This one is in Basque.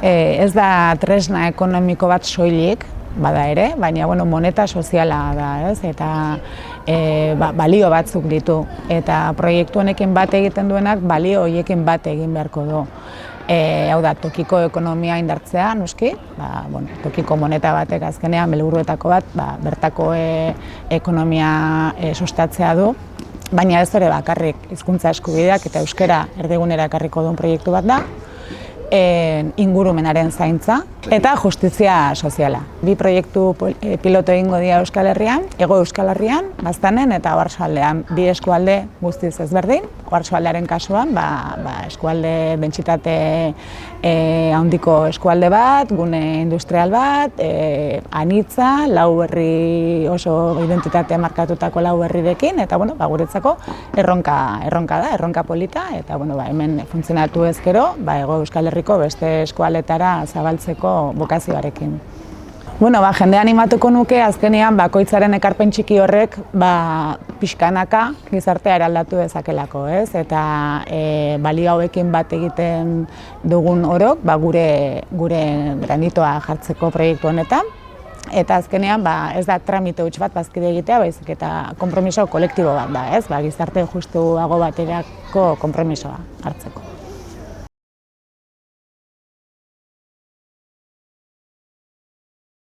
Ez da tresna ekonomiko bat soilik, bada ere, baina moneta soziala da, ez? Eta balio batzuk ditu. Eta proiektu honekin bat egiten duenak balio horiekin bat egin beharko du. Hau da, tokiko ekonomia indartzea, noski, tokiko moneta batek azkenean, helburuetako bat, bertako ekonomia sustatzea du, baina ez ere bakarrik hizkuntza eskubideak eta euskara erdigunera ekarriko duen proiektu bat da, ingurumenaren zaintza eta justizia soziala. Bi proiektu piloto egingo dira Euskal Herrian, Hego Euskal Herrian, Baztanen eta Oarsoaldean. Bi eskualde guztiz ezberdin. Oarsoaldearen kasuan, eskualde dentsitate handiko eskualde bat, gune industrial bat, anitza, lau herri oso identitate markatutako lau herrirekin, eta guretzako erronka da, erronka polita, eta hemen funtzionatu ezkero, Hego Euskal Herriko beste eskualetara zabaltzeko bokazioarekin. Jende animatuko nuke azkenean bakoitzaren ekarpen txiki horrek pixkanaka gizartea eraldatu dezakelako, ez? Eta balio hauekin bat egiten dugun orok gure granitoa jartzeko proiektu honetan. Eta azkenean ez da tramite huts bat bazkide egitea, baizik eta konpromiso kolektibo bat da, ez? Gizarte justuago baterako konpromisoa hartzeko.